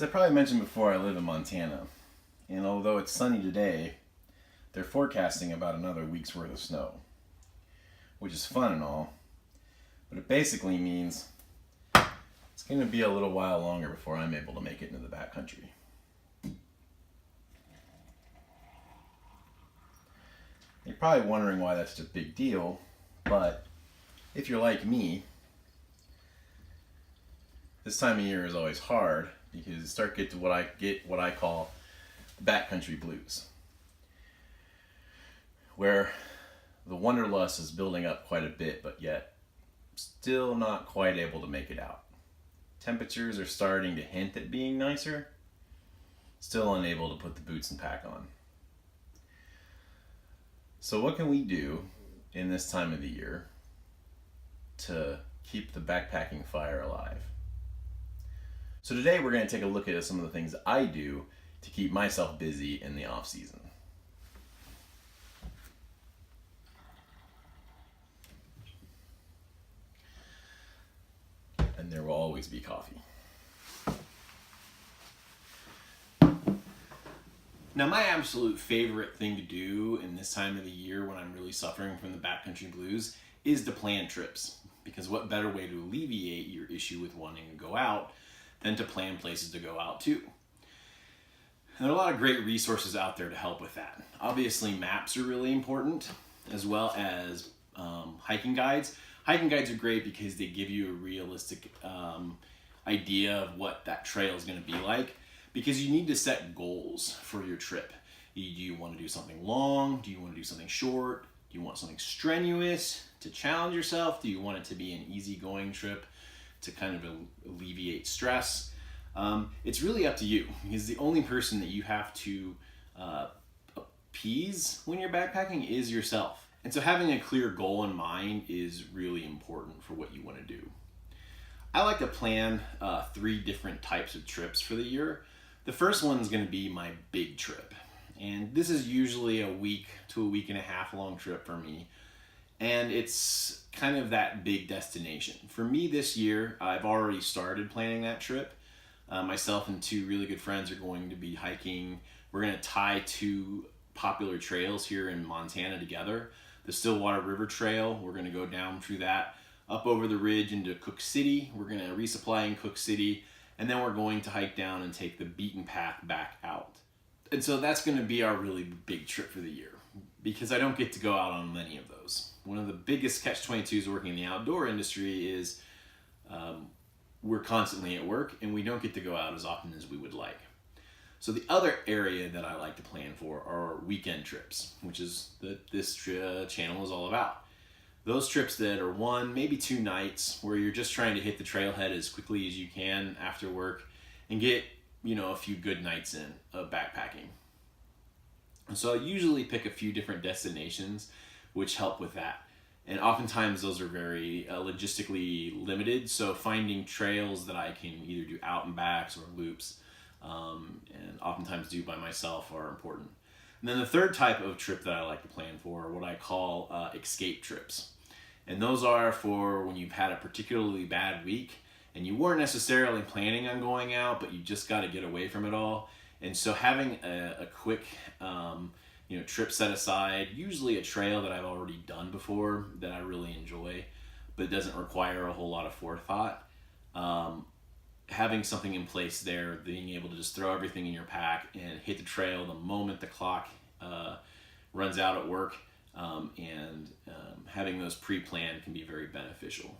I probably mentioned before, I live in Montana, and although it's sunny today, they're forecasting about another week's worth of snow, which is fun and all, but it basically means it's going to be a little while longer before I'm able to make it into the backcountry. You're probably wondering why that's such a big deal, but if you're like me, this time of year is always hard because you start to get what I call backcountry blues, where the wanderlust is building up quite a bit, but yet still not quite able to make it out. Temperatures are starting to hint at being nicer, still unable to put the boots and pack on. So what can we do in this time of the year to keep the backpacking fire alive? So today we're going to take a look at some of the things that I do to keep myself busy in the off season. And there will always be coffee. Now, my absolute favorite thing to do in this time of the year when I'm really suffering from the backcountry blues is to plan trips. Because what better way to alleviate your issue with wanting to go out than to plan places to go out to? And there are a lot of great resources out there to help with that. Obviously, maps are really important, as well as hiking guides. Hiking guides are great because they give you a realistic idea of what that trail is going to be like, because you need to set goals for your trip. Do you want to do something long? Do you want to do something short? Do you want something strenuous to challenge yourself? Do you want it to be an easygoing trip to kind of alleviate stress? It's really up to you, because the only person that you have to appease when you're backpacking is yourself. And so having a clear goal in mind is really important for what you want to do. I like to plan 3 different types of trips for the year. The first one is going to be my big trip. And this is usually a week to a week and a half long trip for me. And it's kind of that big destination. For me this year, I've already started planning that trip. Myself and 2 really good friends are going to be hiking. We're going to tie 2 popular trails here in Montana together. The Stillwater River Trail, we're going to go down through that, up over the ridge into Cook City. We're going to resupply in Cook City, and then we're going to hike down and take the beaten path back out. And so that's going to be our really big trip for the year, because I don't get to go out on many of those. One of the biggest catch-22s working in the outdoor industry is we're constantly at work and we don't get to go out as often as we would like. So the other area that I like to plan for are weekend trips, which is that this channel is all about. Those trips that are 1, maybe 2 nights where you're just trying to hit the trailhead as quickly as you can after work and get, a few good nights in of backpacking. And so I usually pick a few different destinations which help with that. And oftentimes those are very logistically limited, so finding trails that I can either do out and backs or loops, and oftentimes do by myself, are important. And then the third type of trip that I like to plan for are what I call escape trips. And those are for when you've had a particularly bad week and you weren't necessarily planning on going out, but you just got to get away from it all. And so having a quick trip set aside, usually a trail that I've already done before that I really enjoy, but doesn't require a whole lot of forethought. Having something in place there, being able to just throw everything in your pack and hit the trail the moment the clock runs out at work, and having those pre-planned can be very beneficial.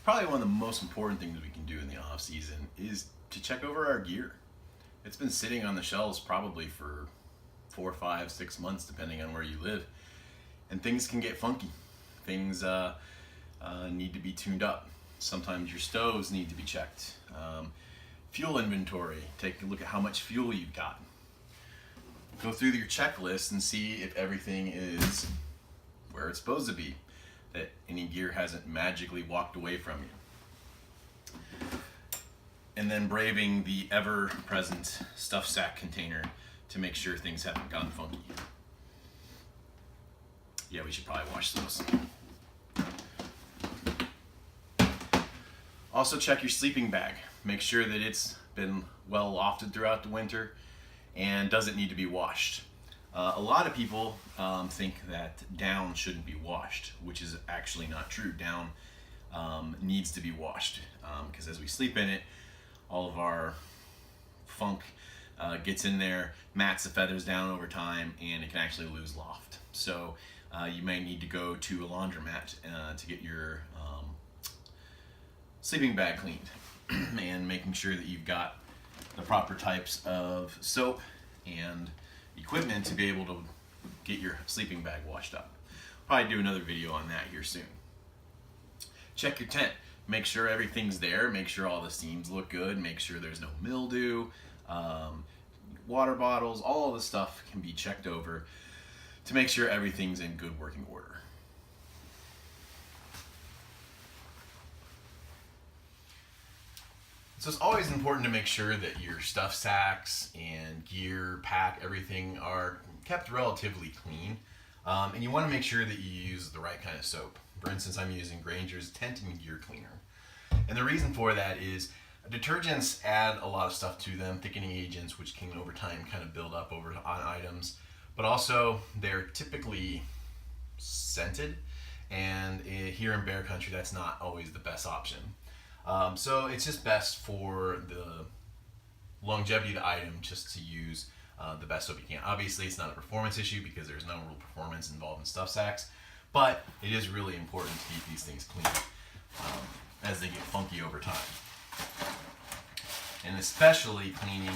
Probably one of the most important things we can do in the off season is to check over our gear. It's been sitting on the shelves probably for 4, 5, 6 months, depending on where you live, and things can get funky. Things need to be tuned up. Sometimes your stoves need to be checked. Fuel inventory, take a look at how much fuel you've got. Go through your checklist and see if everything is where it's supposed to be, that any gear hasn't magically walked away from you. And then braving the ever-present stuff sack container to make sure things haven't gone funky. Yeah, we should probably wash those. Also check your sleeping bag. Make sure that it's been well lofted throughout the winter and doesn't need to be washed. A lot of people think that down shouldn't be washed, which is actually not true. Down needs to be washed because as we sleep in it, all of our funk gets in there, mats the feathers down over time, and it can actually lose loft. So you may need to go to a laundromat to get your sleeping bag cleaned and making sure that you've got the proper types of soap and equipment to be able to get your sleeping bag washed up. Probably do another video on that here soon. Check your tent. Make sure everything's there. Make sure all the seams look good. Make sure there's no mildew. Water bottles, all of the stuff can be checked over to make sure everything's in good working order. So it's always important to make sure that your stuff sacks and gear, pack, everything are kept relatively clean. And you want to make sure that you use the right kind of soap. For instance, I'm using Granger's Tent and Gear Cleaner. And the reason for that is detergents add a lot of stuff to them, thickening agents, which can over time kind of build up on items. But also, they're typically scented. And here in bear country, that's not always the best option. So it's just best for the longevity of the item just to use the best soap you can. Obviously, it's not a performance issue because there's no real performance involved in stuff sacks, but it is really important to keep these things clean as they get funky over time. And especially cleaning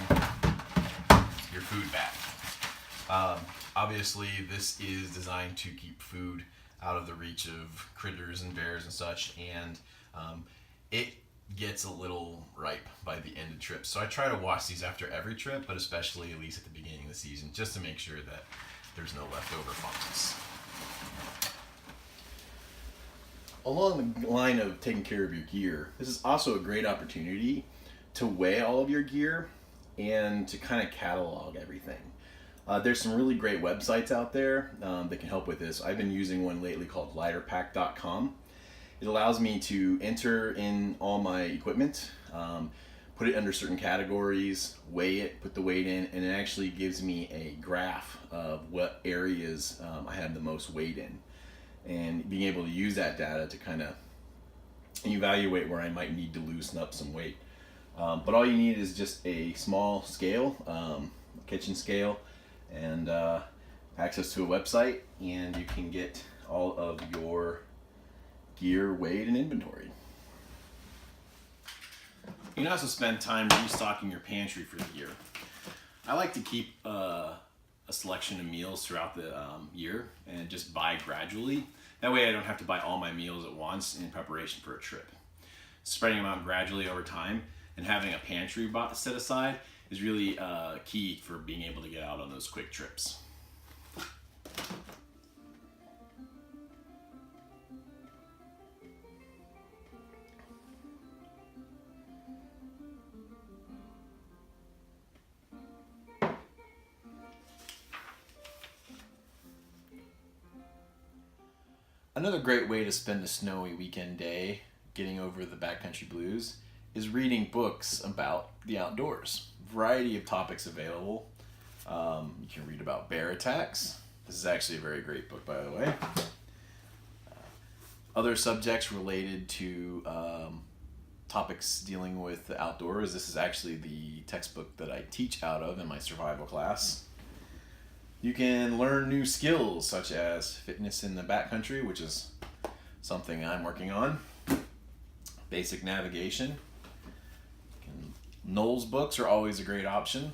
your food bag. Obviously, this is designed to keep food out of the reach of critters and bears and such, and it gets a little ripe by the end of trips. So I try to wash these after every trip, but especially at least at the beginning of the season, just to make sure that there's no leftover fungus. Along the line of taking care of your gear, this is also a great opportunity to weigh all of your gear and to kind of catalog everything. There's some really great websites out there that can help with this. I've been using one lately called lighterpack.com. It allows me to enter in all my equipment, put it under certain categories, weigh it, put the weight in, and it actually gives me a graph of what areas I have the most weight in. And being able to use that data to kind of evaluate where I might need to loosen up some weight. But all you need is just a small scale, kitchen scale, and access to a website, and you can get all of your gear, weight, and inventory. You can also spend time restocking your pantry for the year. I like to keep a selection of meals throughout the year and just buy gradually. That way I don't have to buy all my meals at once in preparation for a trip. Spreading them out gradually over time and having a pantry set aside is really key for being able to get out on those quick trips. Another great way to spend a snowy weekend day getting over the backcountry blues is reading books about the outdoors. Variety of topics available. You can read about bear attacks. This is actually a very great book, by the way. Other subjects related to topics dealing with the outdoors. This is actually the textbook that I teach out of in my survival class. You can learn new skills such as fitness in the backcountry, which is something I'm working on. Basic navigation. Knowles books are always a great option.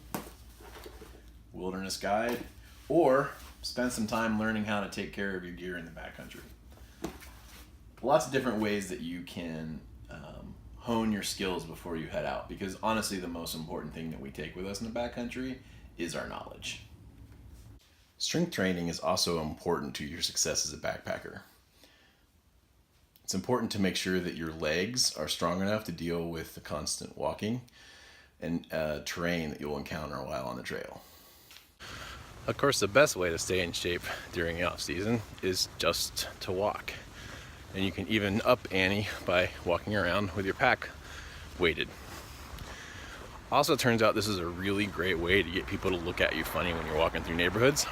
Wilderness guide. Or spend some time learning how to take care of your gear in the backcountry. Lots of different ways that you can hone your skills before you head out, because honestly the most important thing that we take with us in the backcountry is our knowledge. Strength training is also important to your success as a backpacker. It's important to make sure that your legs are strong enough to deal with the constant walking and terrain that you'll encounter while on the trail. Of course, the best way to stay in shape during the off season is just to walk. And you can even up ante by walking around with your pack weighted. Also, it turns out this is a really great way to get people to look at you funny when you're walking through neighborhoods.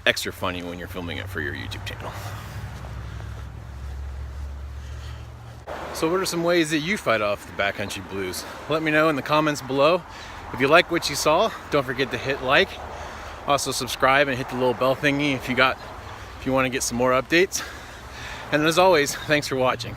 Extra funny when you're filming it for your YouTube channel. So what are some ways that you fight off the backcountry blues? Let me know in the comments below. If you like what you saw, don't forget to hit like. Also subscribe and hit the little bell thingy if you want to get some more updates. And as always, thanks for watching.